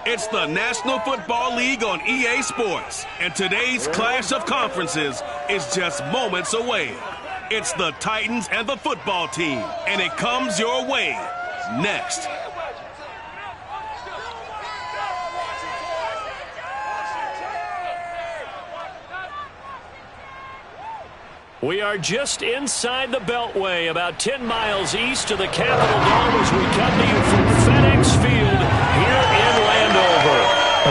It's the National Football League on EA Sports, and today's clash of conferences is just moments away. It's the Titans and the football team, and it comes your way next. We are just inside the Beltway, about 10 miles east of the Capitol Dome as we come to you from FedEx Field here in Landover.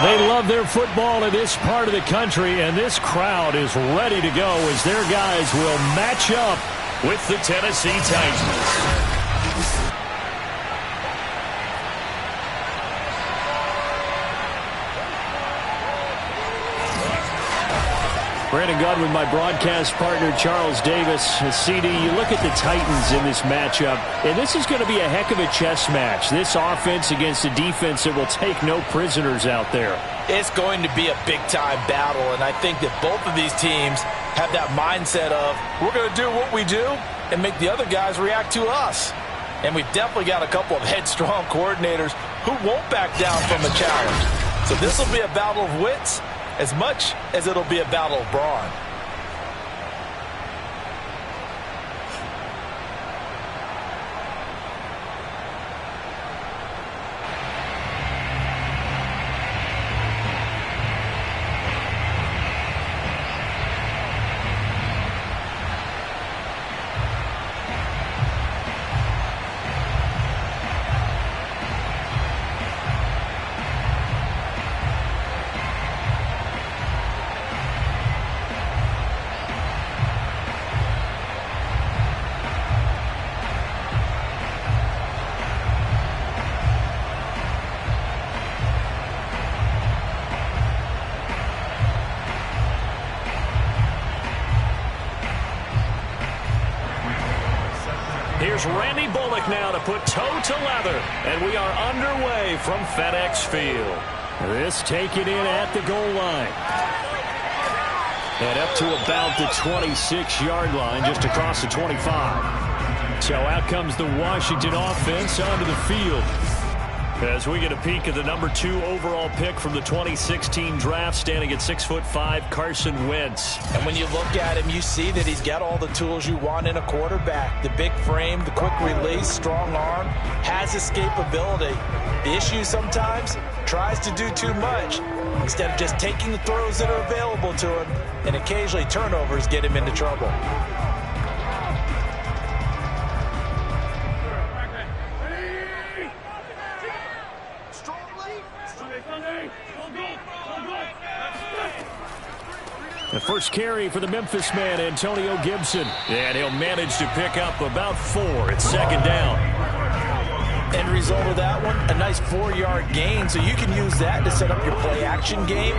They love their football in this part of the country, and this crowd is ready to go as their guys will match up with the Tennessee Titans. Brandon Gunn with my broadcast partner, Charles Davis. CD, you look at the Titans in this matchup, and this is going to be a heck of a chess match. This offense against a defense that will take no prisoners out there. It's going to be a big-time battle, and I think that both of these teams have that mindset of, we're going to do what we do and make the other guys react to us. And we've definitely got a couple of headstrong coordinators who won't back down from a challenge. So this will be a battle of wits as much as it'll be a battle of brawn. Here's Randy Bullock now to put toe to leather, and we are underway from FedEx Field. This taken in at the goal line. And up to about the 26-yard line, just across the 25. So out comes the Washington offense onto the field. As we get a peek at the number 2 overall pick from the 2016 draft, standing at 6'5", Carson Wentz. And when you look at him, you see that he's got all the tools you want in a quarterback. The big frame, the quick release, strong arm, has escapability. The issue sometimes, tries to do too much instead of just taking the throws that are available to him, and occasionally turnovers get him into trouble. The first carry for the Memphis man, Antonio Gibson. And he'll manage to pick up about 4. It's second down. End result of that one, a nice 4-yard gain. So you can use that to set up your play-action game,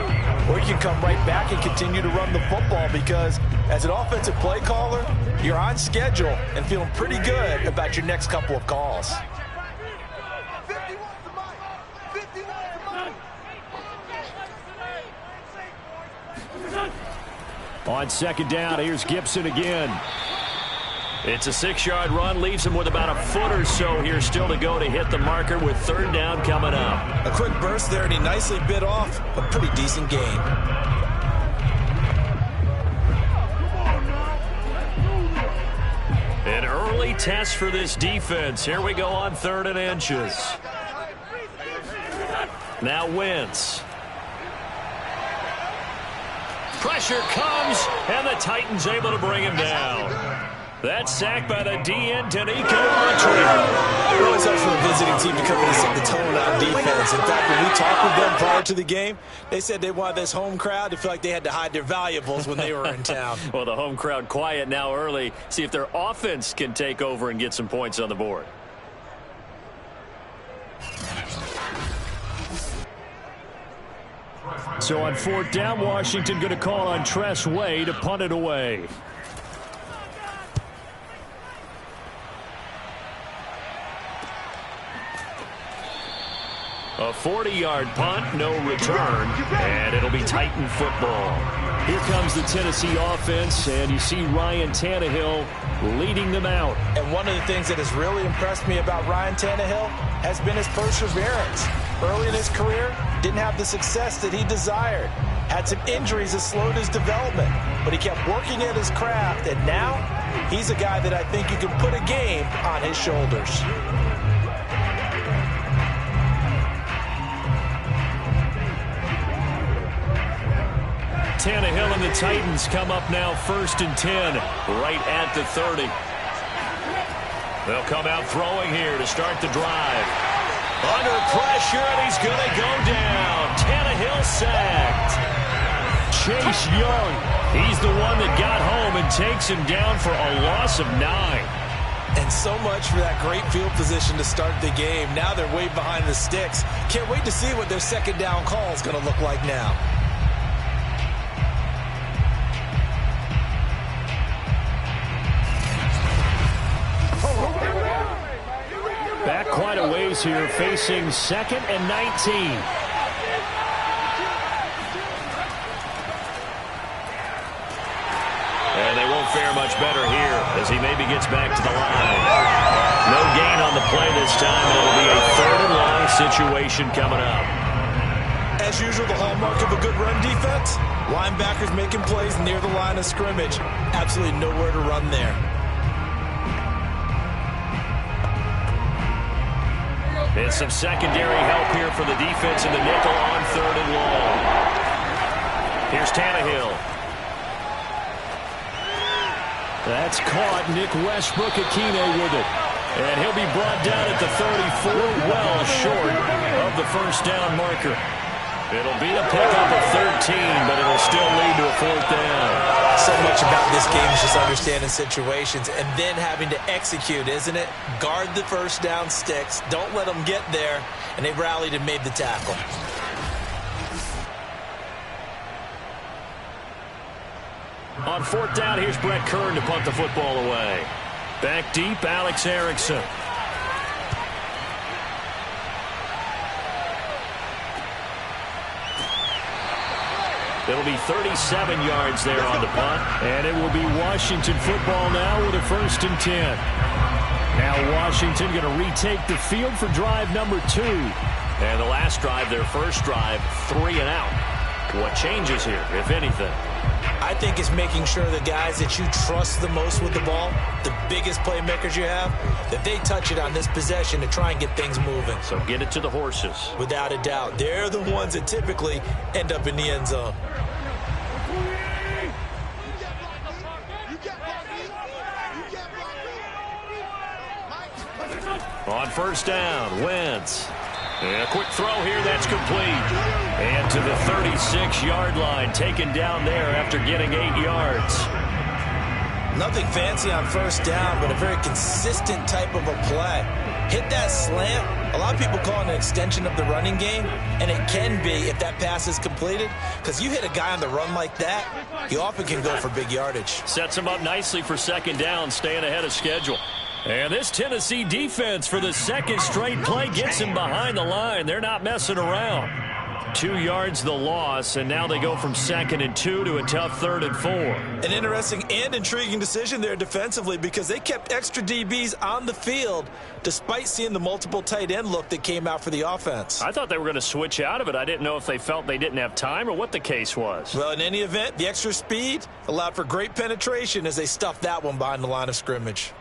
or you can come right back and continue to run the football because as an offensive play caller, you're on schedule and feeling pretty good about your next couple of calls. On second down, here's Gibson again. It's a 6-yard run, leaves him with about a foot or so here still to go to hit the marker with third down coming up. A quick burst there, and he nicely bit off a pretty decent gain. An early test for this defense. Here we go on 3rd and inches. Now Wentz. Pressure comes, and the Titans able to bring him down. That sack by the DN, Danico Autry. It always helps for a visiting team to come in and set the tone on defense. In fact, when we talked with them prior to the game, they said they wanted this home crowd to feel like they had to hide their valuables when they were in town. Well, the home crowd quiet now early. See if their offense can take over and get some points on the board. So on 4th down, Washington going to call on Tress Way to punt it away. A 40-yard punt, no return, and it'll be Titan football. Here comes the Tennessee offense, and you see Ryan Tannehill leading them out. And one of the things that has really impressed me about Ryan Tannehill has been his perseverance. Early in his career, didn't have the success that he desired. Had some injuries that slowed his development, but he kept working at his craft, and now he's a guy that I think you can put a game on his shoulders. Tannehill and the Titans come up now 1st and 10, right at the 30. They'll come out throwing here to start the drive. Under pressure, and he's going to go down. Tannehill sacked. Chase Young, he's the one that got home and takes him down for a loss of 9. And so much for that great field position to start the game. Now they're way behind the sticks. Can't wait to see what their second down call is going to look like now. Back quite a ways here, facing 2nd and 19. And they won't fare much better here as he maybe gets back to the line. No gain on the play this time, and it'll be a 3rd and long situation coming up. As usual, the hallmark of a good run defense, linebackers making plays near the line of scrimmage. Absolutely nowhere to run there. And some secondary help here for the defense in the nickel on 3rd and long. Here's Tannehill. That's caught. Nick Westbrook-Akine with it. And he'll be brought down at the 34, well short of the first down marker. It'll be a pickup of 13, but it'll still lead to a 4th down. So much about this game is just understanding situations and then having to execute, isn't it? Guard the first down sticks. Don't let them get there. And they rallied and made the tackle. On 4th down, here's Brett Kern to punt the football away. Back deep, Alex Erickson. It'll be 37 yards there on the punt. And it will be Washington football now with a 1st and 10. Now Washington going to retake the field for drive number 2. And the last drive, their first drive, 3 and out. What changes here, if anything? I think it's making sure the guys that you trust the most with the ball, the biggest playmakers you have, that they touch it on this possession to try and get things moving. So get it to the horses. Without a doubt. They're the ones that typically end up in the end zone. On 1st down, Wentz. And a quick throw here, that's complete. And to the 36-yard line, taken down there after getting 8 yards. Nothing fancy on 1st down, but a very consistent type of a play. Hit that slant. A lot of people call it an extension of the running game, and it can be if that pass is completed, because you hit a guy on the run like that, you often can go for big yardage. Sets him up nicely for 2nd down, staying ahead of schedule. And this Tennessee defense for the 2nd straight play gets him behind the line. They're not messing around. 2 yards the loss, and now they go from 2nd and 2 to a tough 3rd and 4. An interesting and intriguing decision there defensively because they kept extra DBs on the field despite seeing the multiple tight end look that came out for the offense. I thought they were going to switch out of it. I didn't know if they felt they didn't have time or what the case was. Well, in any event, the extra speed allowed for great penetration as they stuffed that one behind the line of scrimmage.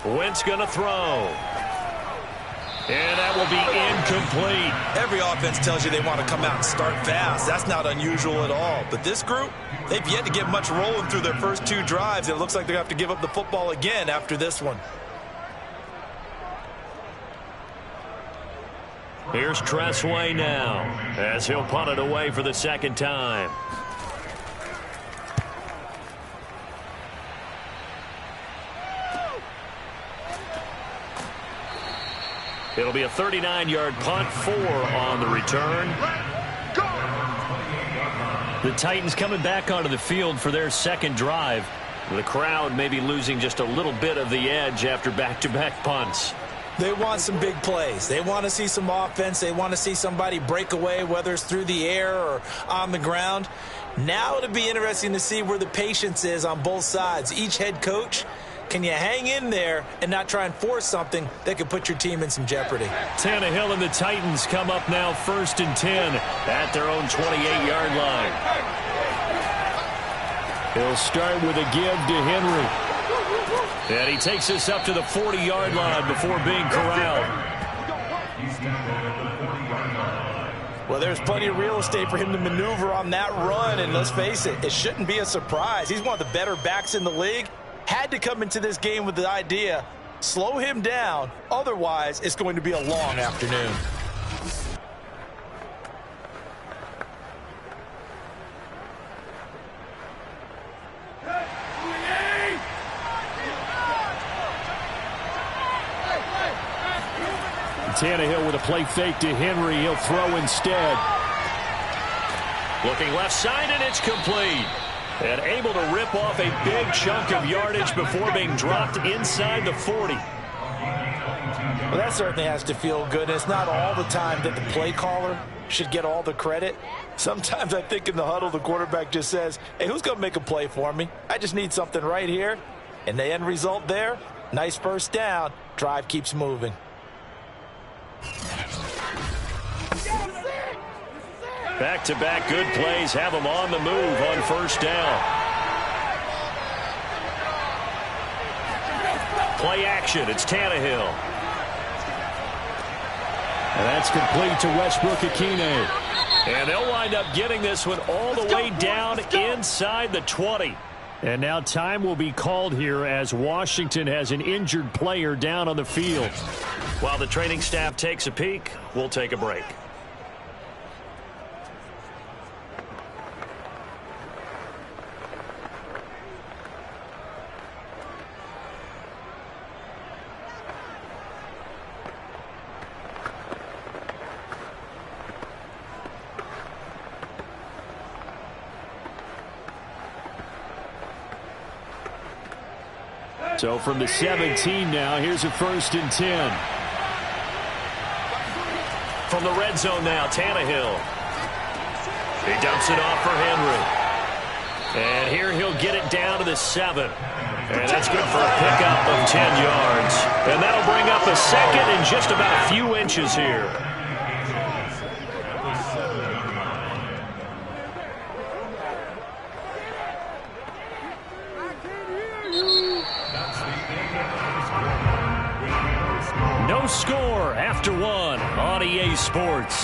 Wentz going to throw. And that will be incomplete. Every offense tells you they want to come out and start fast. That's not unusual at all. But this group, they've yet to get much rolling through their first 2 drives. And it looks like they're going to have to give up the football again after this one. Here's Tressway now as he'll punt it away for the 2nd time. It'll be a 39-yard punt, 4 on the return. The Titans coming back onto the field for their 2nd drive. The crowd maybe losing just a little bit of the edge after back-to-back punts. They want some big plays. They want to see some offense. They want to see somebody break away, whether it's through the air or on the ground. Now it'll be interesting to see where the patience is on both sides. Each head coach, can you hang in there and not try and force something that could put your team in some jeopardy? Tannehill and the Titans come up now 1st and 10 at their own 28-yard line. He'll start with a give to Henry. And he takes us up to the 40-yard line before being corralled. Well, there's plenty of real estate for him to maneuver on that run, and let's face it, it shouldn't be a surprise. He's one of the better backs in the league. Had to come into this game with the idea, slow him down, otherwise it's going to be a long afternoon. Tannehill with a play fake to Henry. He'll throw instead. Looking left side, and it's complete. And able to rip off a big chunk of yardage before being dropped inside the 40. Well, that certainly has to feel good. It's not all the time that the play caller should get all the credit. Sometimes I think in the huddle, the quarterback just says, hey, who's going to make a play for me? I just need something right here. And the end result there, nice first down. Drive keeps moving. Back-to-back good plays have them on the move on first down. Play action. It's Tannehill. And that's complete to Westbrook-Ikhine. And they'll wind up getting this one all the way down inside the 20. And now time will be called here as Washington has an injured player down on the field. While the training staff takes a peek, we'll take a break. So from the 17 now, here's a 1st and 10. From the red zone now, Tannehill. He dumps it off for Henry. And here he'll get it down to the 7. And that's good for a pickup of 10 yards. And that'll bring up a second and just about a few inches here. No score after one on EA Sports.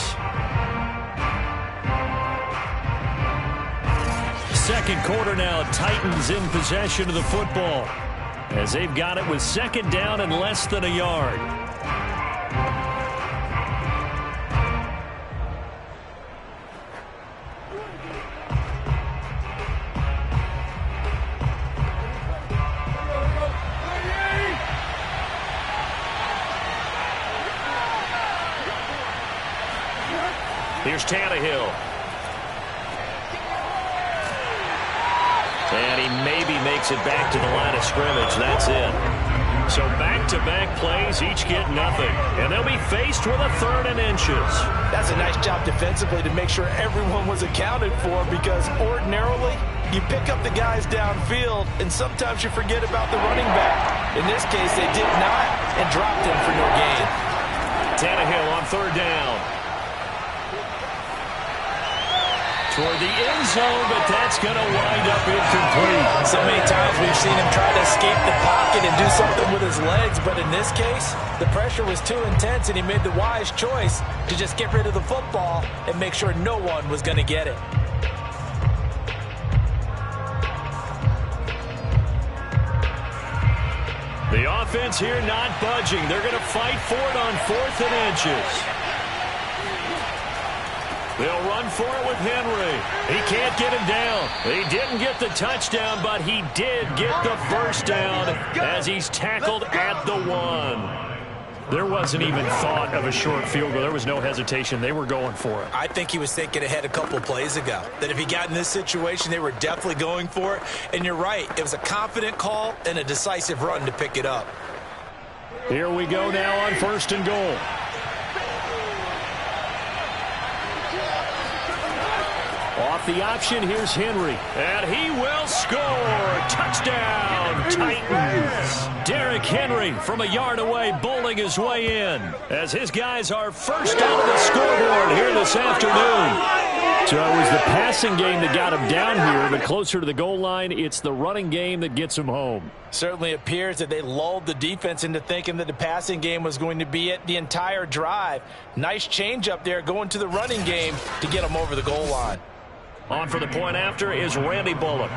Second quarter now, Titans in possession of the football as they've got it with 2nd down and less than a yard. Here's Tannehill. And he maybe makes it back to the line of scrimmage. That's it. So back-to-back plays, each get nothing. And they'll be faced with a 3rd and inches. That's a nice job defensively to make sure everyone was accounted for, because ordinarily you pick up the guys downfield and sometimes you forget about the running back. In this case, they did not and dropped him for no gain. Tannehill on 3rd down. Toward the end zone, but that's going to wind up incomplete. So many times we've seen him try to escape the pocket and do something with his legs, but in this case, the pressure was too intense and he made the wise choice to just get rid of the football and make sure no one was going to get it. The offense here not budging. They're going to fight for it on 4th and inches. They'll run for it with Henry. He can't get him down. He didn't get the touchdown, but he did get the first down as he's tackled at the 1. There wasn't even thought of a short field goal. There was no hesitation. They were going for it. I think he was thinking ahead a couple plays ago, that if he got in this situation, they were definitely going for it. And you're right. It was a confident call and a decisive run to pick it up. Here we go now on 1st and goal. Off the option, here's Henry. And he will score. Touchdown, Titans. Derrick Henry from a yard away bowling his way in as his guys are first out of the scoreboard here this afternoon. So it was the passing game that got him down here, but closer to the goal line, it's the running game that gets him home. Certainly appears that they lulled the defense into thinking that the passing game was going to be it the entire drive. Nice change up there going to the running game to get him over the goal line. On for the point after is Randy Bullock.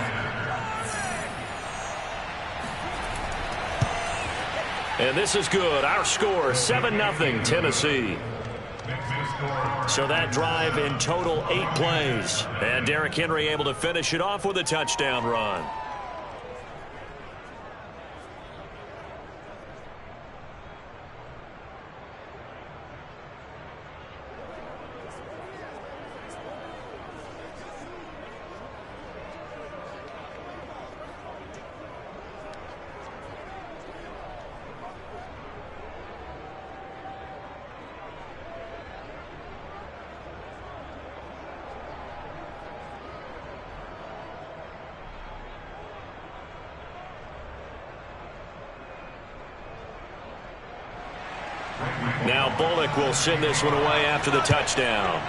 And this is good. Our score, 7-0 Tennessee. So that drive in total 8 plays. And Derrick Henry able to finish it off with a touchdown run. Now Bullock will send this one away after the touchdown.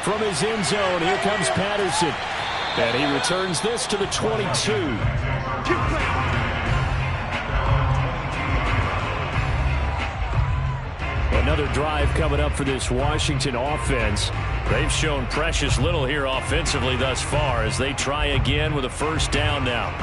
From his end zone, here comes Patterson. And he returns this to the 22. Another drive coming up for this Washington offense. They've shown precious little here offensively thus far as they try again with a first down now.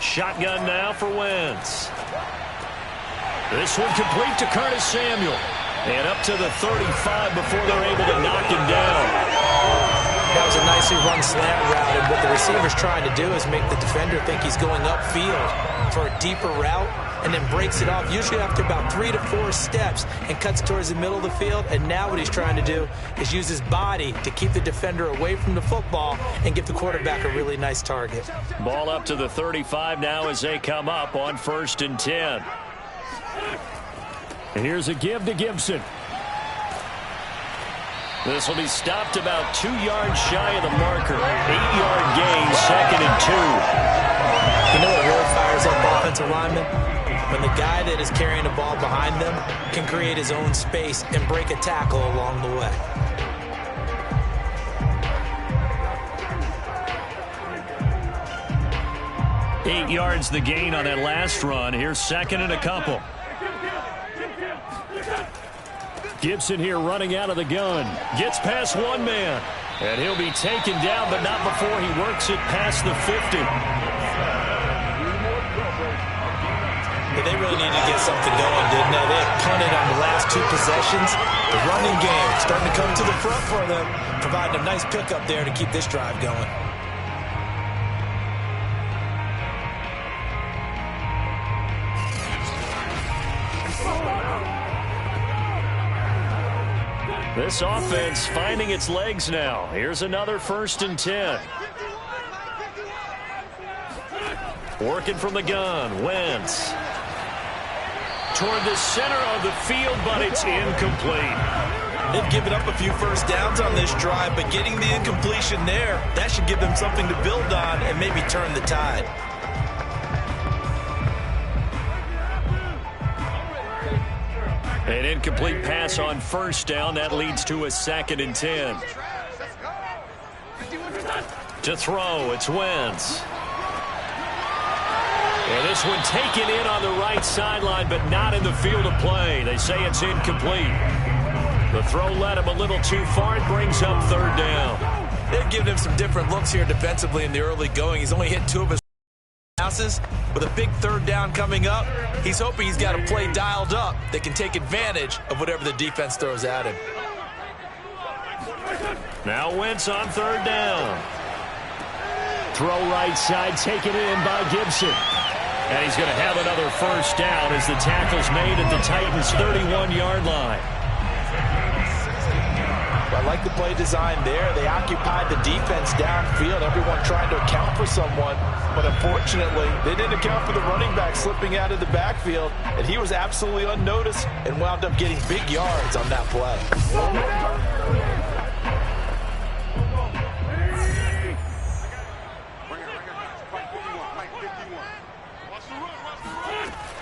Shotgun now for Wentz. This one complete to Curtis Samuel. And up to the 35 before they're able to knock him down. That was a nicely run slant route, and what the receiver's trying to do is make the defender think he's going upfield for a deeper route, and then breaks it off, usually after about 3 to 4 steps, and cuts towards the middle of the field. And now what he's trying to do is use his body to keep the defender away from the football and give the quarterback a really nice target. Ball up to the 35 now as they come up on 1st and 10. And here's a give to Gibson. This will be stopped about 2 yards shy of the marker. 8-yard gain, 2nd and 2. You know what really fires up offensive linemen? When the guy that is carrying the ball behind them can create his own space and break a tackle along the way. Eight yards the gain on that last run. Here's 2nd and a couple. Gibson here running out of the gun. Gets past one man. And he'll be taken down, but not before he works it past the 50. They really needed to get something going, didn't they? They had punted on the last 2 possessions. The running game starting to come to the front for them, providing a nice pickup there to keep this drive going. This offense finding its legs now. Here's another 1st and 10. Working from the gun, Wentz. Toward the center of the field, but it's incomplete. They've given up a few first downs on this drive, but getting the incompletion there, that should give them something to build on and maybe turn the tide. An incomplete pass on 1st down. That leads to a 2nd and 10. To throw, it's Wentz. And this one taken in on the right sideline, but not in the field of play. They say it's incomplete. The throw led him a little too far. It brings up 3rd down. They've given him some different looks here defensively in the early going. He's only hit 2 of his passes. With a big 3rd down coming up, he's hoping he's got a play dialed up that can take advantage of whatever the defense throws at him. Now Wentz on third down. Throw right side, taken in by Gibson. And he's going to have another first down as the tackle's made at the Titans' 31-yard line. I like the play design there. They occupied the defense downfield, everyone trying to account for someone. But unfortunately, they didn't account for the running back slipping out of the backfield. And he was absolutely unnoticed and wound up getting big yards on that play.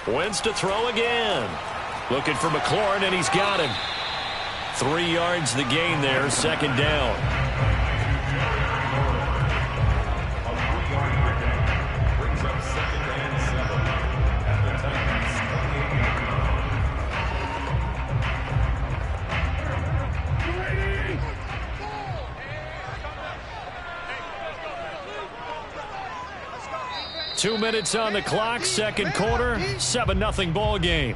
Wentz to throw again. Looking for McLaurin, and he's got him. 3 yards the gain there, second down. Brings up second and 7 at the 2 minutes on the clock, second quarter, 7-0 ball game.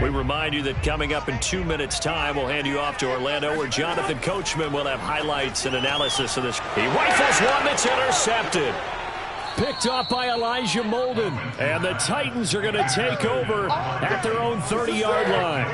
We remind you that coming up in 2 minutes' time, we'll hand you off to Orlando, where Jonathan Coachman will have highlights and analysis of this. He rifles one that's intercepted. Picked off by Elijah Molden. And the Titans are going to take over at their own 30-yard line.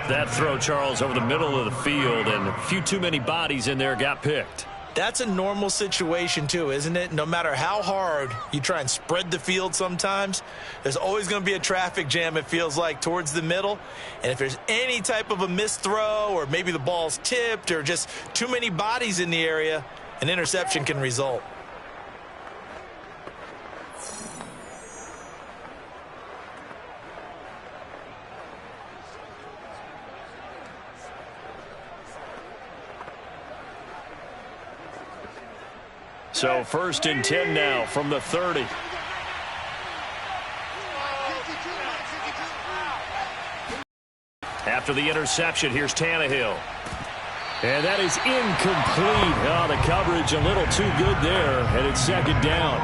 That throw, Charles, over the middle of the field, and a few too many bodies in there got picked. That's a normal situation, too, isn't it? No matter how hard you try and spread the field sometimes, there's always going to be a traffic jam, it feels like, towards the middle. And if there's any type of a missed throw, or maybe the ball's tipped, or just too many bodies in the area, an interception can result. So 1st and 10 now from the 30. After the interception, here's Tannehill. And that is incomplete. Oh, the coverage a little too good there, and it's second down.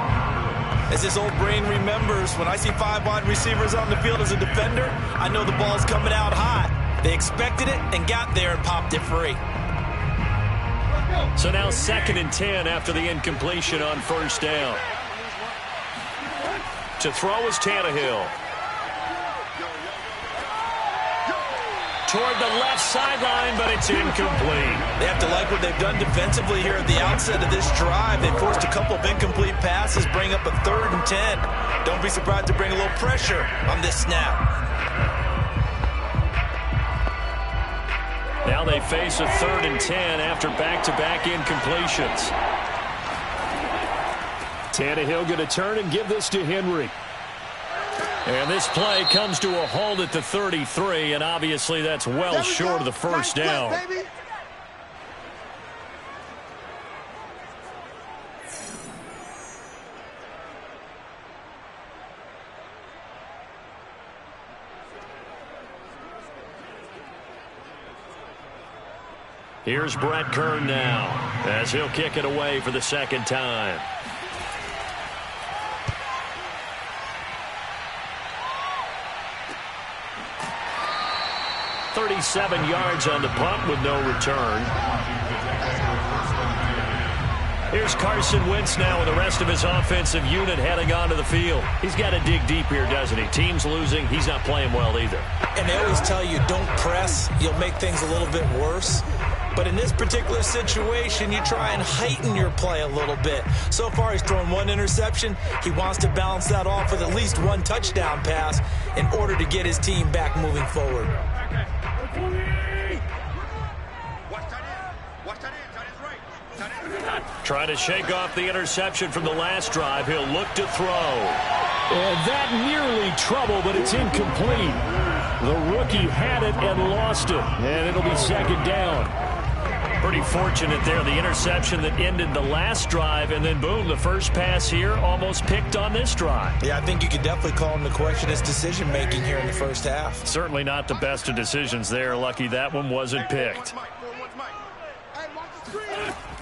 As his old brain remembers, when I see 5 wide receivers on the field as a defender, I know the ball's coming out hot. They expected it and got there and popped it free. So now 2nd and 10 after the incompletion on first down. To throw is Tannehill. Toward the left sideline, but it's incomplete. They have to like what they've done defensively here at the outset of this drive. They forced a couple of incomplete passes, bring up a 3rd and 10. Don't be surprised to bring a little pressure on this snap. Now they face a 3rd and 10 after back-to-back incompletions. Tannehill going to turn and give this to Henry. And this play comes to a halt at the 33, and obviously that's well short of the first down. Here's Brett Kern now, as he'll kick it away for the second time. "37 yards on the punt with no return. Here's Carson Wentz now with the rest of his offensive unit heading onto the field. He's got to dig deep here, doesn't he? Team's losing. He's not playing well either. And they always tell you, don't press. You'll make things a little bit worse. But in this particular situation, you try and heighten your play a little bit. So far, he's thrown 1 interception. He wants to balance that off with at least 1 touchdown pass in order to get his team back moving forward. Trying to shake off the interception from the last drive. He'll look to throw. And that nearly trouble, but it's incomplete. The rookie had it and lost it. And it'll be second down. Pretty fortunate there, the interception that ended the last drive, and then boom, the first pass here almost picked on this drive. Yeah, I think you could definitely call him to question his decision-making here in the first half. Certainly not the best of decisions there. Lucky that one wasn't picked.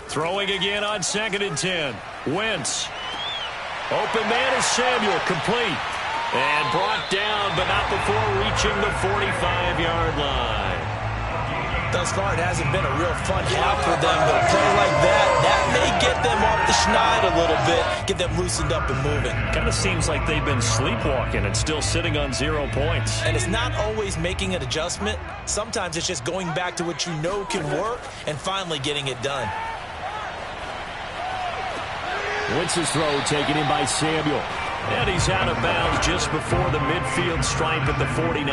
Throwing again on 2nd and 10. Wentz. Open man is Samuel, complete. And brought down, but not before reaching the 45-yard line. Thus far, it hasn't been a real fun half for them, but a play like that may get them off the schneid a little bit, get them loosened up and moving. Kind of seems like they've been sleepwalking and still sitting on 0 points. And it's not always making an adjustment. Sometimes it's just going back to what you know can work and finally getting it done. Wentz's throw taken in by Samuel. And he's out of bounds just before the midfield stripe at the 49.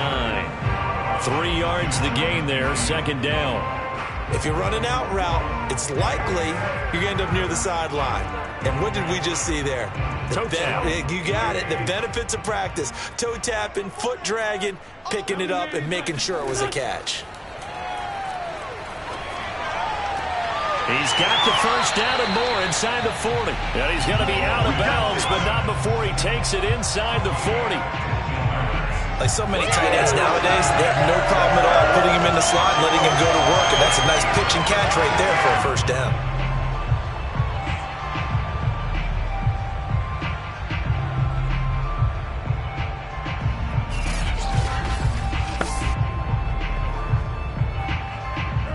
3 yards the gain there, 2nd down. If you're running out route, it's likely you're going to end up near the sideline. And what did we just see there? Toe tap. You got it. The benefits of practice. Toe tapping, foot dragging, picking it up, and making sure it was a catch. He's got the first down and more inside the 40. And he's going to be out of bounds, but not before he takes it inside the 40. Like so many tight ends nowadays, they have no problem at all putting him in the slot and letting him go to work. And that's a nice pitch and catch right there for a first down.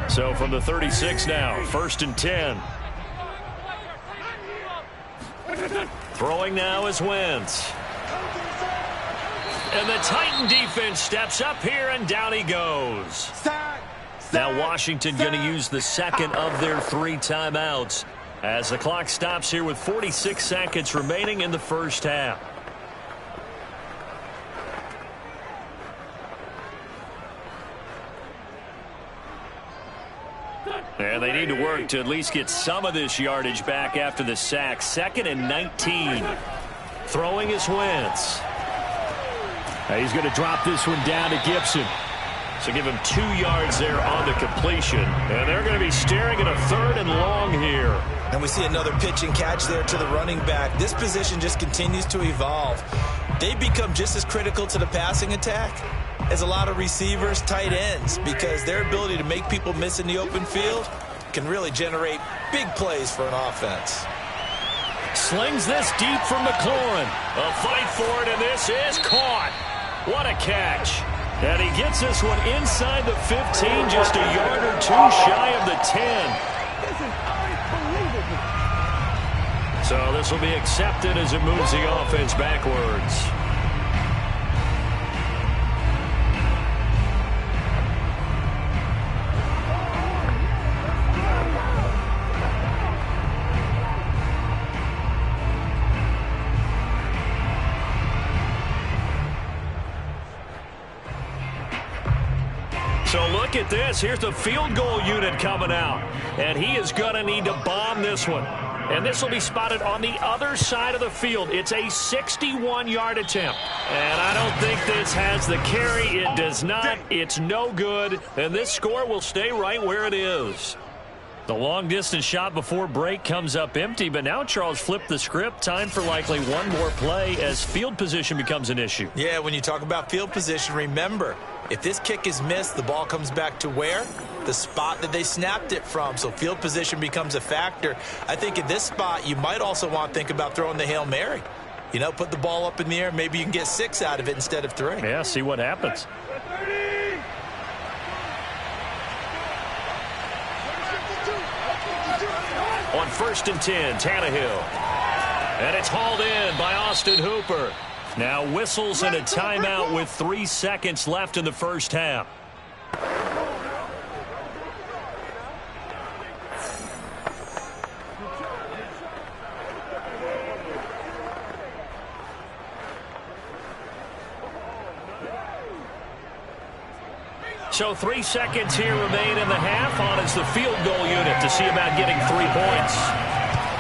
So from the 36 now, 1st and 10. Throwing now is Wentz. And the Titan defense steps up here, and down he goes. Now Washington going to use the second of their 3 timeouts as the clock stops here with 46 seconds remaining in the first half. And they need to work to at least get some of this yardage back after the sack. 2nd and 19. Throwing is Wentz. He's going to drop this one down to Gibson. So give him 2 yards there on the completion. And they're going to be staring at a 3rd and long here. And we see another pitch and catch there to the running back. This position just continues to evolve. They become just as critical to the passing attack as a lot of receivers, tight ends, because their ability to make people miss in the open field can really generate big plays for an offense. Slings this deep from McLaurin. A fight for it, and this is caught. What a catch. And he gets this one inside the 15, just a yard or 2 shy of the 10. So this will be accepted as it moves the offense backwards. So look at this. Here's the field goal unit coming out. And he is going to need to bomb this one. And this will be spotted on the other side of the field. It's a 61-yard attempt. And I don't think this has the carry. It does not. It's no good. And this score will stay right where it is. The long-distance shot before break comes up empty, but now Charles flipped the script. Time for likely one more play as field position becomes an issue. Yeah, when you talk about field position, remember, if this kick is missed, the ball comes back to where? The spot that they snapped it from. So field position becomes a factor. I think in this spot, you might also want to think about throwing the Hail Mary. You know, put the ball up in the air. Maybe you can get 6 out of it instead of 3. Yeah, see what happens. On 1st and 10, Tannehill. And it's hauled in by Austin Hooper. Now whistles and a timeout with 3 seconds left in the first half. So 3 seconds here remain in the half. On is the field goal unit to see about getting 3 points.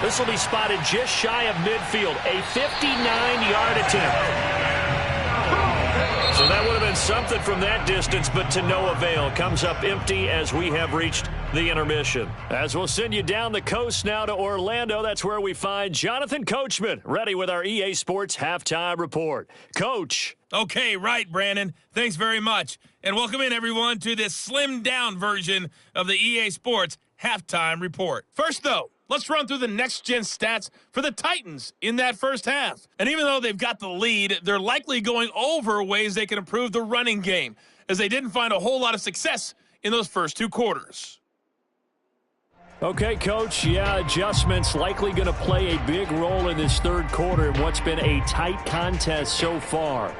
This will be spotted just shy of midfield. A 59-yard attempt. So that would have been something from that distance, but to no avail. Comes up empty as we have reached the intermission. As we'll send you down the coast now to Orlando, that's where we find Jonathan Coachman, ready with our EA Sports Halftime Report. Coach. Okay, right, Brandon. Thanks very much. And welcome in, everyone, to this slimmed-down version of the EA Sports Halftime Report. First, though, let's run through the next-gen stats for the Titans in that first half. And even though they've got the lead, they're likely going over ways they can improve the running game, as they didn't find a whole lot of success in those first two quarters. Okay, Coach, adjustments likely going to play a big role in this third quarter in what's been a tight contest so far.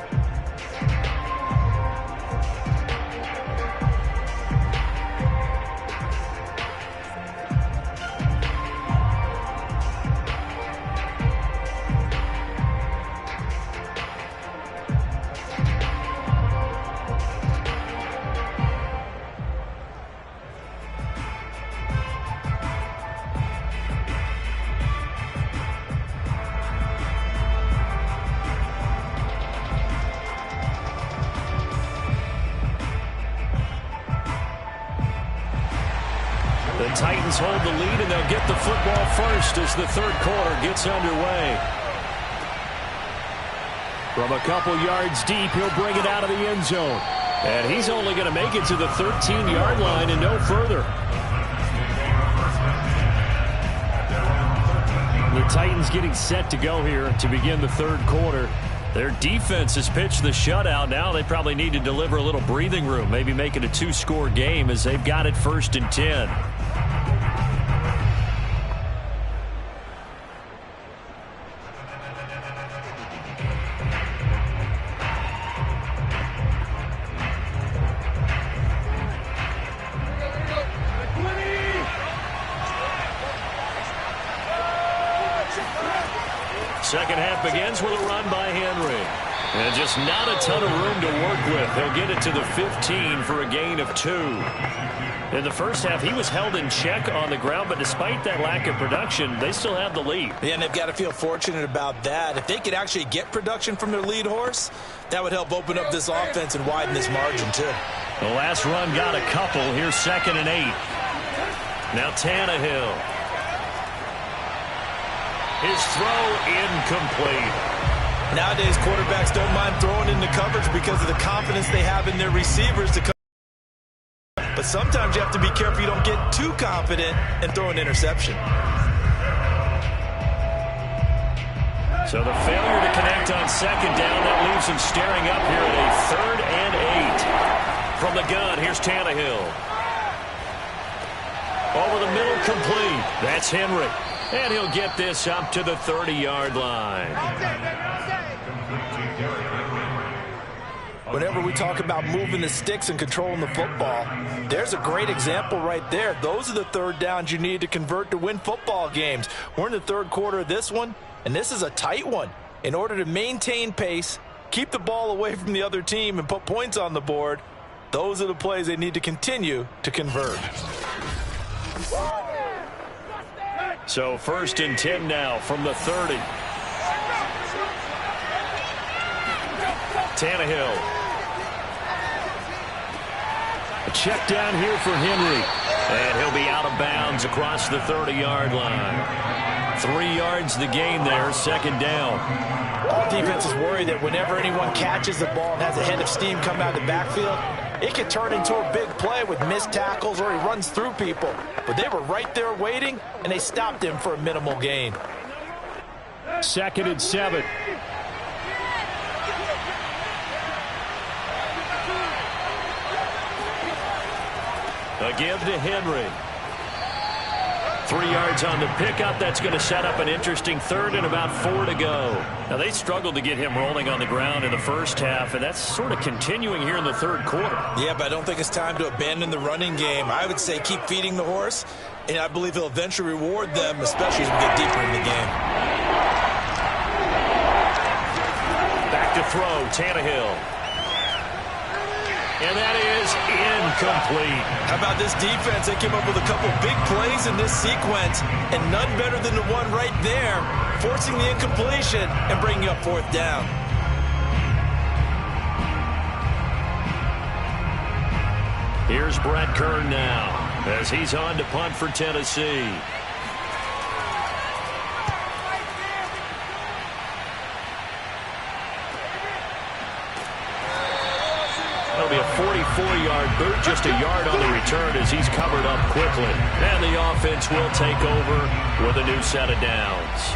The Titans hold the lead, and they'll get the football first as the third quarter gets underway. From a couple yards deep, he'll bring it out of the end zone. And he's only going to make it to the 13-yard line and no further. The Titans getting set to go here to begin the third quarter. Their defense has pitched the shutout. Now they probably need to deliver a little breathing room, maybe make it a two-score game as they've got it 1st and 10. Second half begins with a run by Henry. And just not a ton of room to work with. He'll get it to the 15 for a gain of 2. In the first half, he was held in check on the ground, but despite that lack of production, they still have the lead. Yeah, and they've got to feel fortunate about that. If they could actually get production from their lead horse, that would help open up this offense and widen this margin, too. The last run got a couple. Here's 2nd and 8. Now Tannehill. His throw incomplete. Nowadays, quarterbacks don't mind throwing into coverage because of the confidence they have in their receivers to come. But sometimes you have to be careful you don't get too confident and throw an interception. So the failure to connect on 2nd down, that leaves him staring up here at a 3rd and 8. From the gun, here's Tannehill. Over the middle, complete. That's Henry. And he'll get this up to the 30-yard line. Whenever we talk about moving the sticks and controlling the football, there's a great example right there. Those are the third downs you need to convert to win football games. We're in the third quarter of this one, and this is a tight one. In order to maintain pace, keep the ball away from the other team, and put points on the board, those are the plays they need to continue to convert. So 1st and 10 now from the 30. Tannehill. A check down here for Henry. And he'll be out of bounds across the 30-yard line. 3 yards the gain there, 2nd down. All defenses worry that whenever anyone catches the ball and has a head of steam come out of the backfield, it can turn into a big play with missed tackles or he runs through people. But they were right there waiting, and they stopped him for a minimal gain. 2nd and 7. A give to Henry. 3 yards on the pickup. That's going to set up an interesting 3rd and about 4 to go. Now, they struggled to get him rolling on the ground in the first half, and that's sort of continuing here in the third quarter. Yeah, but I don't think it's time to abandon the running game. I would say keep feeding the horse, and I believe he'll eventually reward them, especially as we get deeper in the game. Back to throw, Tannehill. And that is incomplete. How about this defense? They came up with a couple big plays in this sequence, and none better than the one right there, forcing the incompletion and bringing up 4th down. Here's Brett Kern now. as he's on to punt for Tennessee. That'll be a 44-yard boot, just a yard on the return as he's covered up quickly. And the offense will take over with a new set of downs.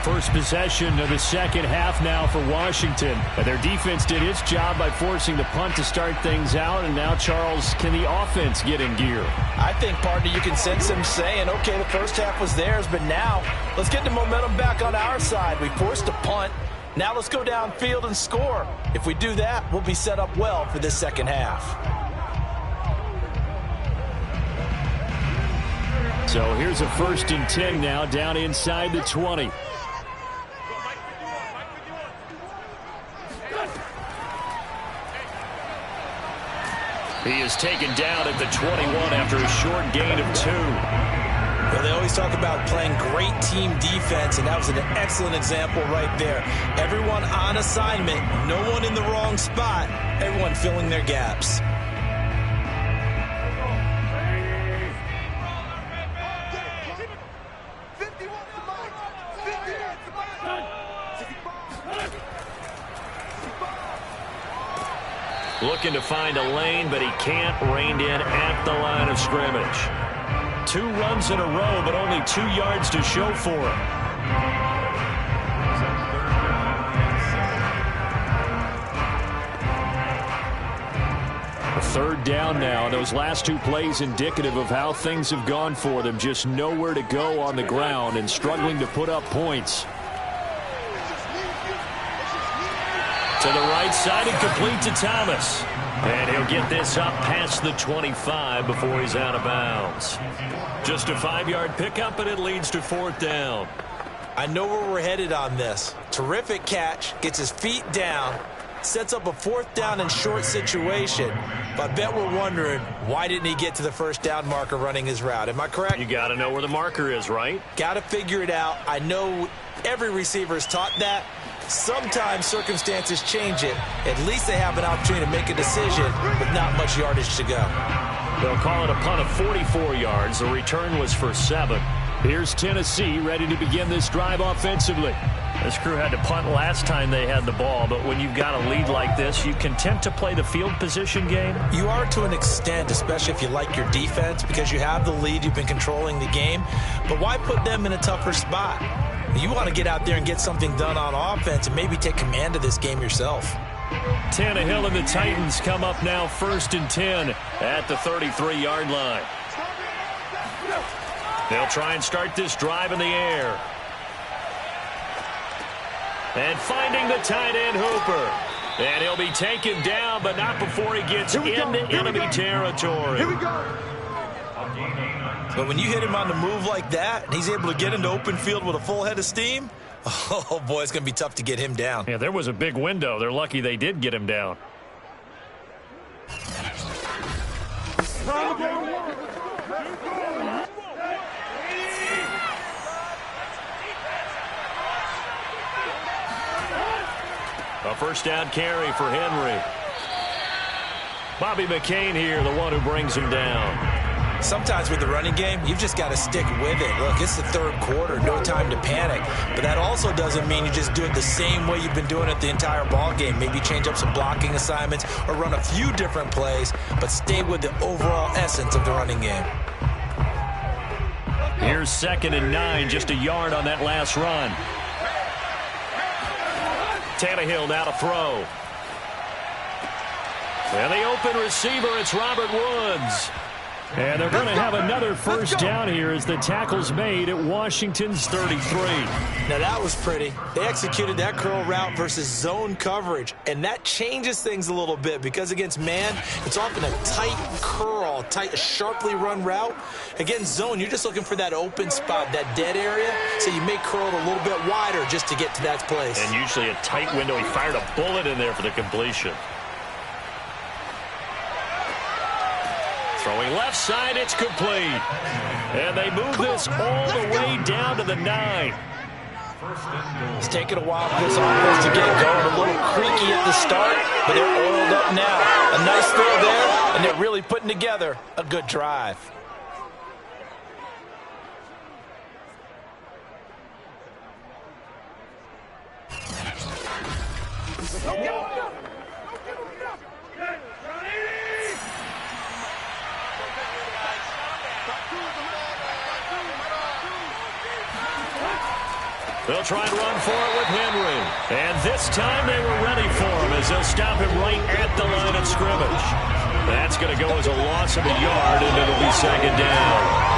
First possession of the second half now for Washington. Their defense did its job by forcing the punt to start things out. And now, Charles, can the offense get in gear? I think, partner, you can sense them saying, okay, the first half was theirs, but now let's get the momentum back on our side. We forced a punt. Now let's go downfield and score. If we do that, we'll be set up well for this second half. So here's a 1st and 10 now, down inside the 20. He is taken down at the 21 after a short gain of 2. Well, they always talk about playing great team defense, and that was an excellent example right there. Everyone on assignment, no one in the wrong spot, everyone filling their gaps. Looking to find a lane, but he can't. Reined in at the line of scrimmage. 2 runs in a row, but only 2 yards to show for him. A 3rd down now. Those last 2 plays indicative of how things have gone for them. Just nowhere to go on the ground and struggling to put up points. To the right side and complete to Thomas. And he'll get this up past the 25 before he's out of bounds. Just a 5-yard pickup, and it leads to 4th down. I know where we're headed on this. Terrific catch, gets his feet down, sets up a 4th down and short situation. But I bet we're wondering, why didn't he get to the 1st down marker running his route? Am I correct? You got to know where the marker is, right? Got to figure it out. I know every receiver is taught that. Sometimes circumstances change it. At least they have an opportunity to make a decision with not much yardage to go. They'll call it a punt of 44 yards. The return was for 7. Here's Tennessee ready to begin this drive offensively. This crew had to punt last time they had the ball, but when you've got a lead like this, you content to play the field position game? You are to an extent, especially if you like your defense, because you have the lead, you've been controlling the game. But why put them in a tougher spot? You want to get out there and get something done on offense and maybe take command of this game yourself. Tannehill and the Titans come up now 1st and 10 at the 33-yard line. They'll try and start this drive in the air. And finding the tight end Hooper. And he'll be taken down, but not before he gets into enemy territory. Here we go. But when you hit him on the move like that, and he's able to get into open field with a full head of steam, oh, boy, it's going to be tough to get him down. Yeah, there was a big window. They're lucky they did get him down. A 1st down carry for Henry. Bobby McCain here, the one who brings him down. Sometimes with the running game, you've just got to stick with it. Look, it's the 3rd quarter, no time to panic. But that also doesn't mean you just do it the same way you've been doing it the entire ball game. Maybe change up some blocking assignments or run a few different plays, but stay with the overall essence of the running game. Here's 2nd and 9, just a yard on that last run. Tannehill now to throw. And the open receiver, it's Robert Woods. And they're going to have another 1st down here as the tackle's made at Washington's 33. Now that was pretty. They executed that curl route versus zone coverage, and that changes things a little bit because against man, it's often a tight curl, tight, sharply run route. Against zone, you're just looking for that open spot, that dead area, so you may curl it a little bit wider just to get to that place. And usually a tight window. He fired a bullet in there for the completion. Throwing left side, it's complete. And they move this all the way down to the 9. It's taken a while for this offense to get going. A little creaky at the start, but they're oiled up now. A nice throw there, and they're really putting together a good drive. pass. They'll try and run for it with Henry. And this time they were ready for him as they'll stop him right at the line of scrimmage. That's going to go as a loss of a yard, and it'll be second down.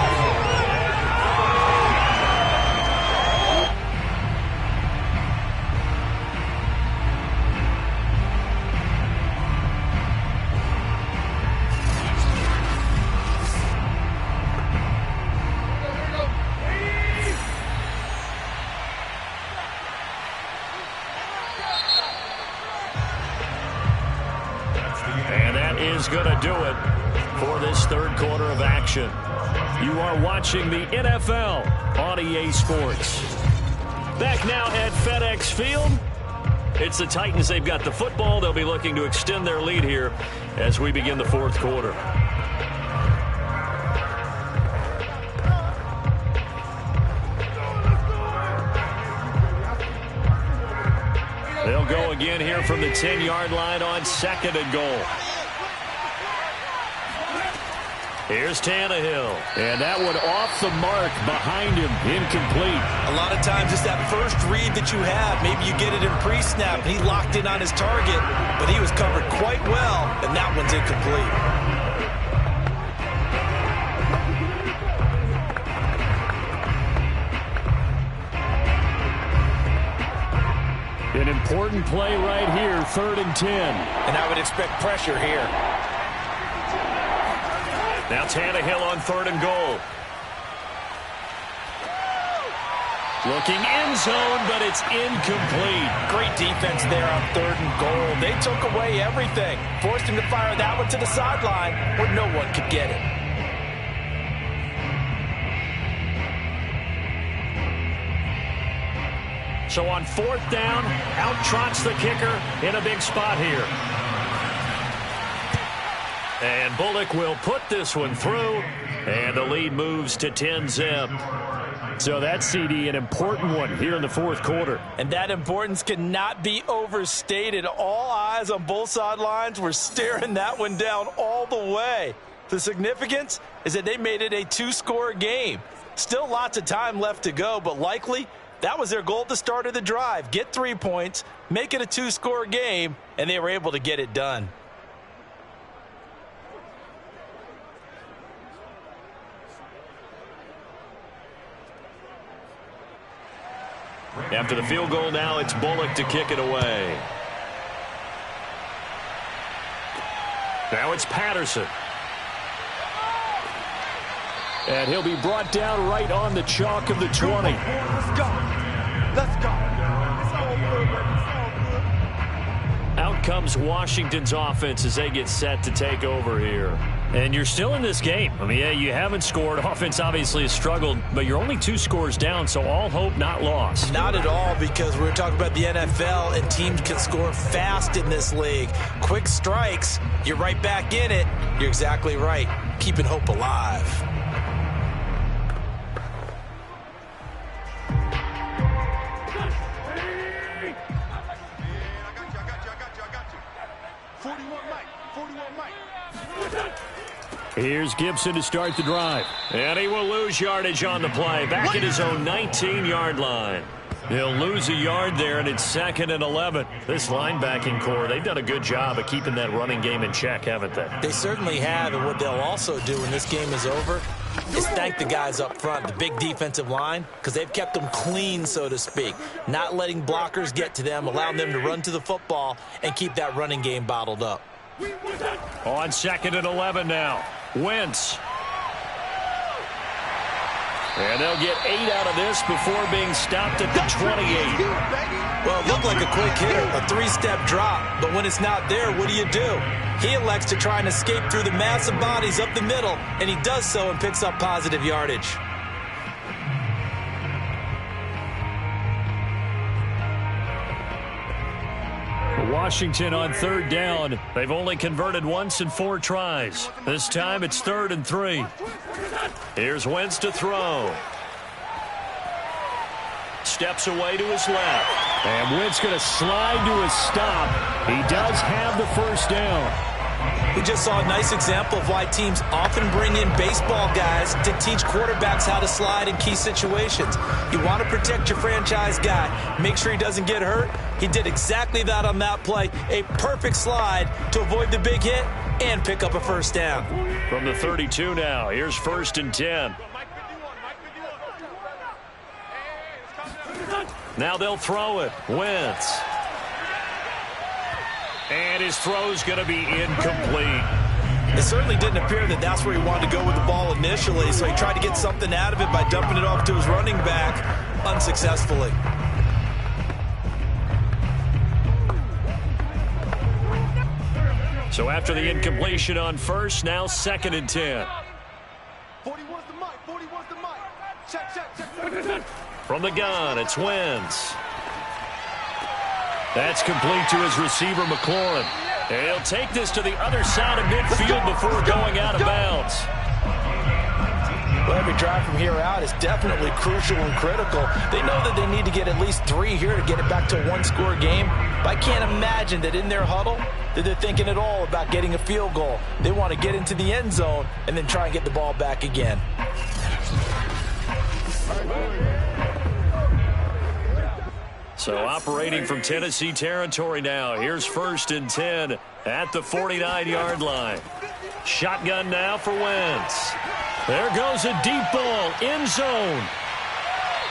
Is going to do it for this third quarter of action. You are watching the NFL on EA Sports. Back now at FedEx Field. It's the Titans. They've got the football. They'll be looking to extend their lead here as we begin the fourth quarter. They'll go again here from the 10-yard line on second and goal. Here's Tannehill, and that one off the mark behind him, incomplete. A lot of times it's that first read that you have. Maybe you get it in pre-snap, and he locked in on his target, but he was covered quite well, and that one's incomplete. An important play right here, 3rd and 10. And I would expect pressure here. Now Tannehill on 3rd and goal. Looking end zone, but it's incomplete. Great defense there on 3rd and goal. They took away everything. Forced him to fire that one to the sideline where no one could get it. So on 4th down, out trots the kicker in a big spot here. And Bullock will put this one through, and the lead moves to 10-zip. So that's, CD, an important one here in the fourth quarter. And that importance cannot be overstated. All eyes on both sidelines were staring that one down all the way. The significance is that they made it a 2-score game. Still lots of time left to go, but likely that was their goal at the start of the drive. Get 3 points, make it a 2-score game, and they were able to get it done. After the field goal now, it's Bullock to kick it away. Now it's Patterson. And he'll be brought down right on the chalk of the 20. Let's go. Let's go. Out comes Washington's offense as they get set to take over here. And you're still in this game. I mean, yeah, you haven't scored. Offense obviously has struggled, but you're only 2 scores down, so all hope not lost. Not at all, because we're talking about the NFL, and teams can score fast in this league. Quick strikes, you're right back in it. You're exactly right. Keeping hope alive. Here's Gibson to start the drive. And he will lose yardage on the play. Back at his own 19-yard line. He'll lose a yard there, and it's 2nd and 11. This linebacking core, they've done a good job of keeping that running game in check, haven't they? They certainly have, and what they'll also do when this game is over is thank the guys up front, the big defensive line, because they've kept them clean, so to speak. Not letting blockers get to them, allowing them to run to the football and keep that running game bottled up. On 2nd and 11 now. Wentz. And they'll get 8 out of this before being stopped at the 28. Well, it looked like a quick hitter, a 3-step drop. But when it's not there, what do? He elects to try and escape through the massive bodies up the middle, and he does so and picks up positive yardage. Washington on 3rd down. They've only converted once in 4 tries. This time it's 3rd and 3. Here's Wentz to throw. Steps away to his left. And Wentz going to slide to a stop. He does have the first down. We just saw a nice example of why teams often bring in baseball guys to teach quarterbacks how to slide in key situations. You want to protect your franchise guy. Make sure he doesn't get hurt. He did exactly that on that play. A perfect slide to avoid the big hit and pick up a first down. From the 32 now, here's 1st and 10. Now they'll throw it. Wentz. And his throw's going to be incomplete. It certainly didn't appear that that's where he wanted to go with the ball initially, so he tried to get something out of it by dumping it off to his running back unsuccessfully. So after the incompletion on first, now 2nd and 10. 40 was the mic. 40 was the mic. Check. From the gun, it's Wentz. That's complete to his receiver, McLaurin. And he'll take this to the other side of midfield before going out of bounds. Well, every drive from here out is definitely crucial and critical. They know that they need to get at least 3 here to get it back to a one-score game. But I can't imagine that in their huddle that they're thinking at all about getting a field goal. They want to get into the end zone and then try and get the ball back again. So operating from Tennessee territory now. Here's 1st and 10 at the 49-yard line. Shotgun now for Wentz. There goes a deep ball, end zone.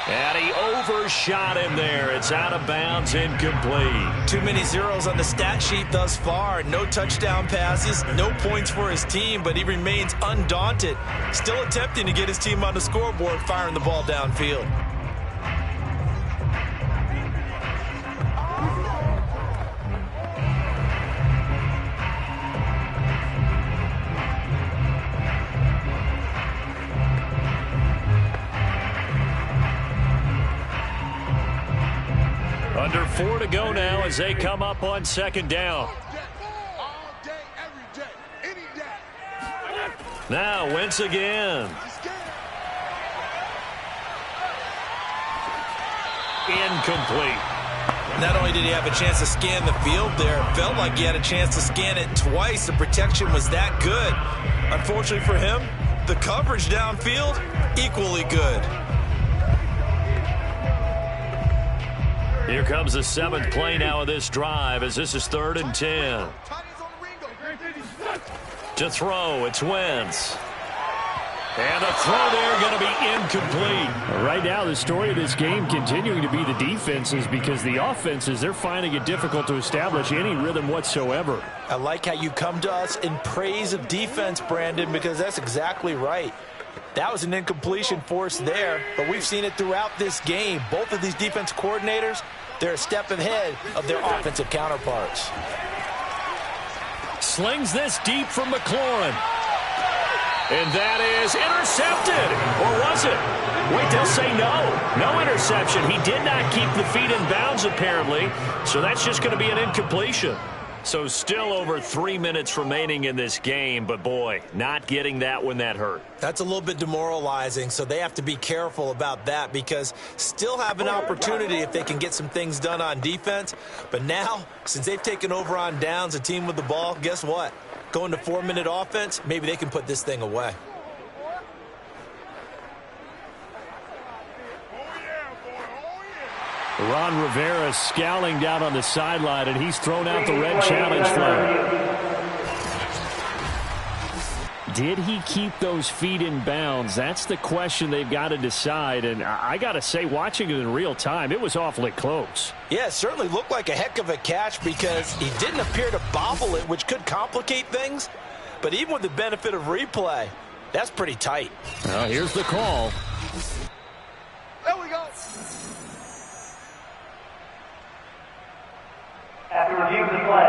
And he overshot him there. It's out of bounds, incomplete. Too many zeros on the stat sheet thus far. No touchdown passes, no points for his team, but he remains undaunted. Still attempting to get his team on the scoreboard, firing the ball downfield. Under 4 to go now as they come up on 2nd down. All day, every day, any day. Now Wentz again. Incomplete. Not only did he have a chance to scan the field there, it felt like he had a chance to scan it twice. The protection was that good. Unfortunately for him, the coverage downfield, equally good. Here comes the 7th play now of this drive as this is 3rd and 10. To throw, it's Wentz. And the throw there going to be incomplete. Right now, the story of this game continuing to be the defenses, because the offenses, they're finding it difficult to establish any rhythm whatsoever. I like how you come to us in praise of defense, Brandon, because that's exactly right. That was an incompletion force there, but we've seen it throughout this game. Both of these defense coordinators, they're a step ahead of their offensive counterparts. Slings this deep from McLaurin. And that is intercepted. Or was it? Wait, they'll say no. No interception. He did not keep the feet in bounds, apparently. So that's just going to be an incompletion. So still over 3 minutes remaining in this game. But, boy, not getting that when that hurt. That's a little bit demoralizing, so they have to be careful about that, because still have an opportunity if they can get some things done on defense. But now, since they've taken over on downs, a team with the ball, guess what? Going to 4-minute offense, maybe they can put this thing away. Ron Rivera scowling down on the sideline, and he's thrown out the red challenge flag. Did he keep those feet in bounds? That's the question they've got to decide. And I got to say, watching it in real time, it was awfully close. Yeah, it certainly looked like a heck of a catch, because he didn't appear to bobble it, which could complicate things. But even with the benefit of replay, that's pretty tight. Well, here's the call. There we go. After reviewing the play,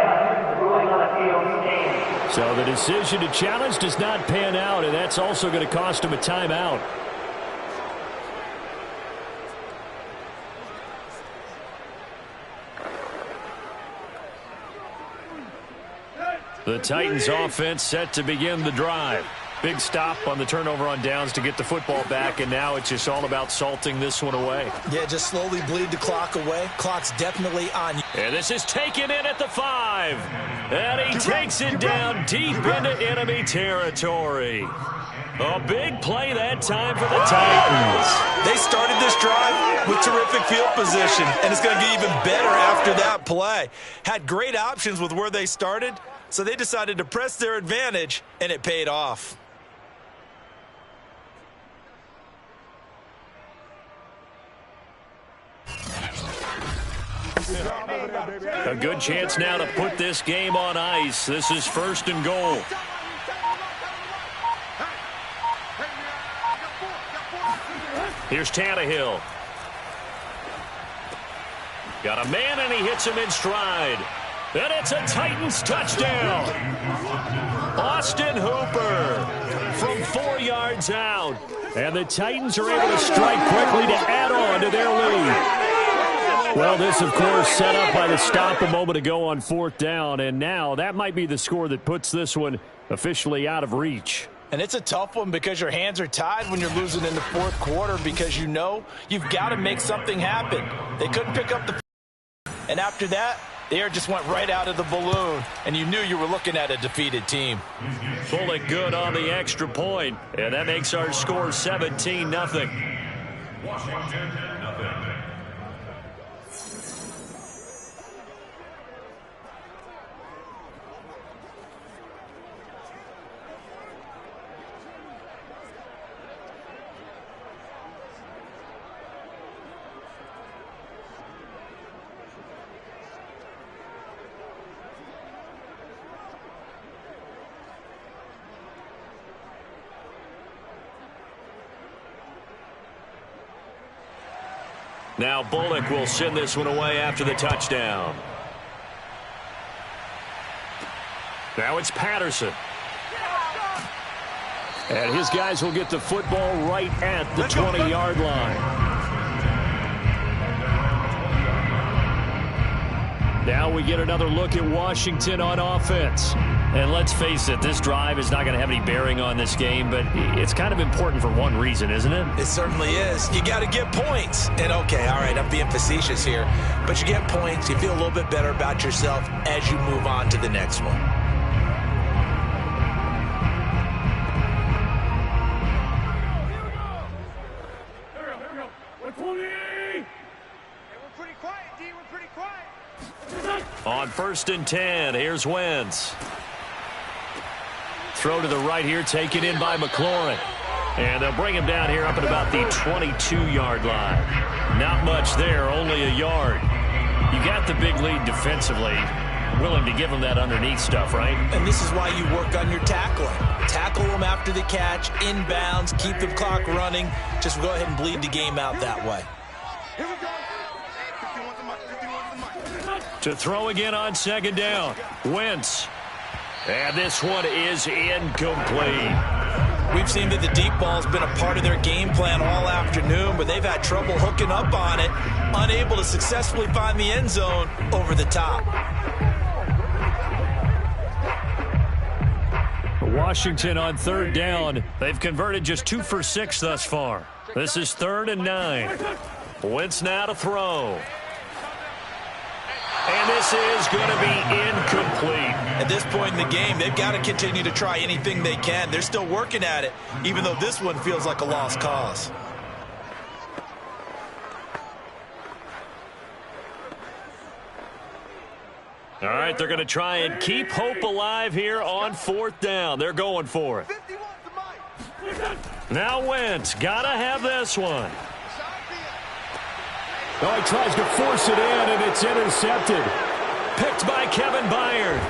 the ruling on the field stands. So the decision to challenge does not pan out, and that's also going to cost him a timeout. The Titans offense set to begin the drive. Big stop on the turnover on downs to get the football back, and now it's just all about salting this one away. Yeah, just slowly bleed the clock away. Clock's definitely on you. And this is taken in at the 5. And he takes it down deep into enemy territory. A big play that time for the Titans. They started this drive with terrific field position, and it's going to get even better after that play. Had great options with where they started, so they decided to press their advantage, and it paid off. A good chance now to put this game on ice. This is 1st and goal. Here's Tannehill. Got a man, and he hits him in stride. And it's a Titans touchdown. Austin Hooper from 4 yards out. And the Titans are able to strike quickly to add on to their lead. Well, this, of course, set up by the stop a moment ago on 4th down. And now that might be the score that puts this one officially out of reach. And it's a tough one because your hands are tied when you're losing in the 4th quarter because you know you've got to make something happen. They couldn't pick up the and after that, the air just went right out of the balloon, and you knew you were looking at a defeated team. Pulling good on the extra point, and that makes our score 17-0. Washington, nothing. Now Bullock will send this one away after the touchdown. Now it's Patterson. And his guys will get the football right at the 20-yard line. Now we get another look at Washington on offense. And let's face it, this drive is not going to have any bearing on this game, but it's kind of important for one reason, isn't it? It certainly is. You got to get points. And, okay, all right, I'm being facetious here, but you get points, you feel a little bit better about yourself as you move on to the next one. On 1st and 10, here's Wentz. Throw to the right here, taken in by McLaurin. And they'll bring him down here up at about the 22-yard line. Not much there, only a yard. You got the big lead defensively. Willing to give him that underneath stuff, right? And this is why you work on your tackling. Tackle them after the catch, inbounds, keep the clock running. Just go ahead and bleed the game out that way. Here we go. To throw again on 2nd down. Wentz. And this one is incomplete. We've seen that the deep ball's been a part of their game plan all afternoon, but they've had trouble hooking up on it, unable to successfully find the end zone over the top. Washington on 3rd down. They've converted just 2 for 6 thus far. This is 3rd and 9. Wentz now to throw. And this is going to be incomplete. At this point in the game, they've got to continue to try anything they can. They're still working at it, even though this one feels like a lost cause. All right, they're going to try and keep hope alive here on 4th down. They're going for it. Now Wentz, got to have this one. Oh, he tries to force it in, and it's intercepted. Picked by Kevin Byard.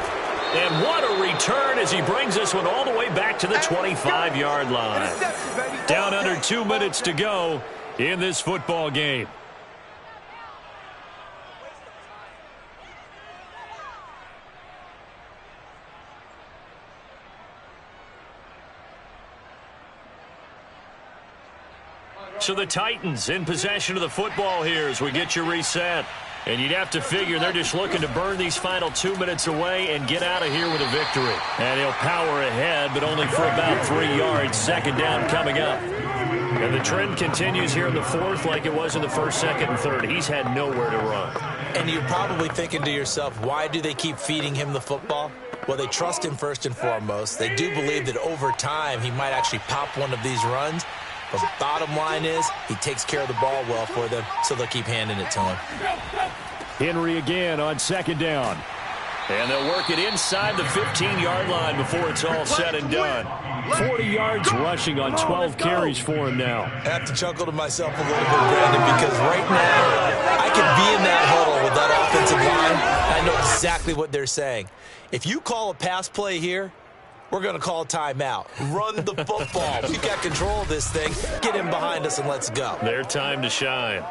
And what a return as he brings this one all the way back to the 25-yard line. Down under 2 minutes to go in this football game. So the Titans in possession of the football here as we get you reset. And you'd have to figure they're just looking to burn these final 2 minutes away and get out of here with a victory. And he'll power ahead, but only for about 3 yards. Second down coming up. And the trend continues here in the fourth like it was in the first, second, and third. He's had nowhere to run. And you're probably thinking to yourself, why do they keep feeding him the football? Well, they trust him first and foremost. They do believe that over time he might actually pop one of these runs. But the bottom line is he takes care of the ball well for them, so they'll keep handing it to him. Henry again on second down. And they'll work it inside the 15-yard line before it's all said and done. 40 yards rushing on 12 carries for him now. I have to chuckle to myself a little bit, Brandon, because right now I could be in that huddle with that offensive line. I know exactly what they're saying. If you call a pass play here, we're going to call a timeout. Run the football. We've got control of this thing. Get him behind us and let's go. Their time to shine.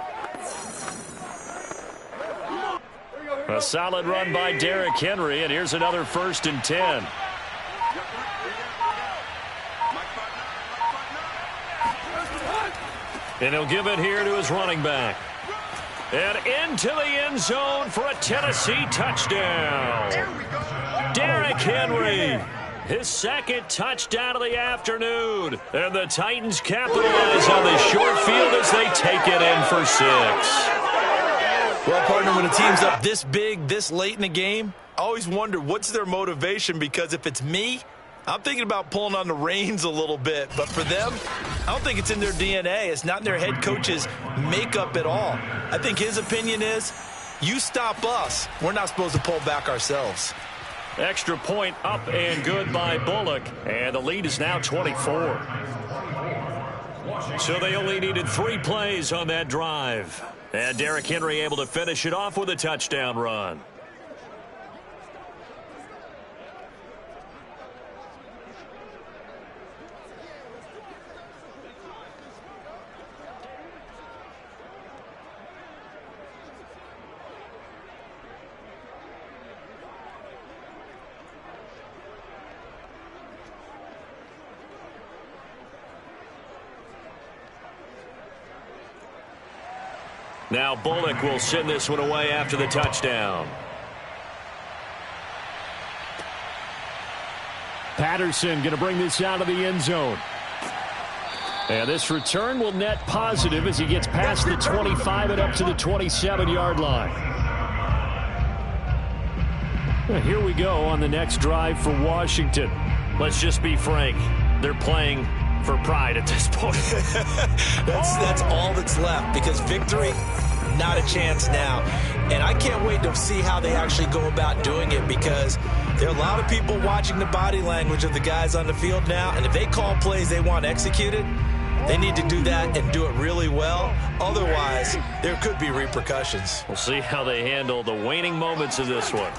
A solid run by Derrick Henry, and here's another 1st and 10. And he'll give it here to his running back. And into the end zone for a Tennessee touchdown. Derrick Henry, his second touchdown of the afternoon. And the Titans capitalize on the short field as they take it in for 6. Well, partner, when a team's up this big, this late in the game, I always wonder what's their motivation, because if it's me, I'm thinking about pulling on the reins a little bit. But for them, I don't think it's in their DNA. It's not in their head coach's makeup at all. I think his opinion is, you stop us, we're not supposed to pull back ourselves. Extra point up and good by Bullock. And the lead is now 24. So they only needed 3 plays on that drive. And Derrick Henry able to finish it off with a touchdown run. Now Bullock will send this one away after the touchdown. Patterson going to bring this out of the end zone. And this return will net positive as he gets past the 25 and up to the 27-yard line. Well, here we go on the next drive for Washington. Let's just be frank. They're playing for pride at this point. That's all that's left, because victory, not a chance now. And I can't wait to see how they actually go about doing it, because there are a lot of people watching the body language of the guys on the field now, and if they call plays they want executed, they need to do that and do it really well. Otherwise, there could be repercussions. We'll see how they handle the waning moments of this one.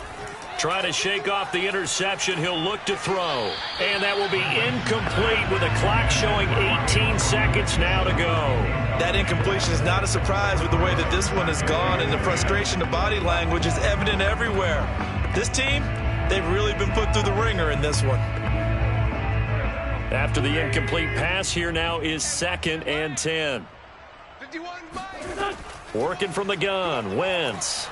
Trying to shake off the interception. He'll look to throw. And that will be incomplete with the clock showing 18 seconds now to go. That incompletion is not a surprise with the way that this one has gone, and the frustration, the body language is evident everywhere. This team, they've really been put through the ringer in this one. After the incomplete pass, here now is 2nd and 10. 51, Working from the gun, Wentz.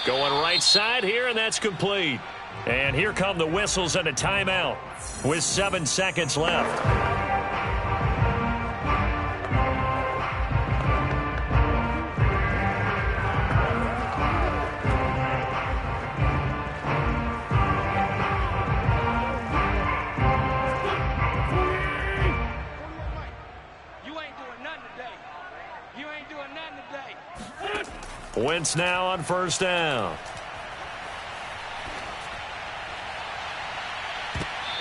Going right side here, and that's complete. And here come the whistles and a timeout with 7 seconds left. Wentz now on 1st down.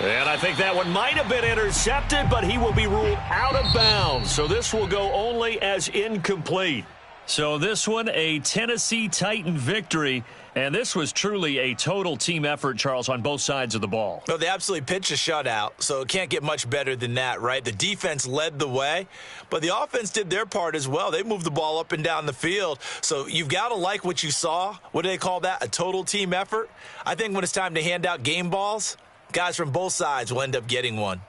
And I think that one might have been intercepted, but he will be ruled out of bounds. So this will go only as incomplete. So this one, a Tennessee Titan victory. And this was truly a total team effort, Charles, on both sides of the ball. Well, they absolutely pitched a shutout, so it can't get much better than that, right? The defense led the way, but the offense did their part as well. They moved the ball up and down the field, so you've got to like what you saw. What do they call that? A total team effort? I think when it's time to hand out game balls, guys from both sides will end up getting one.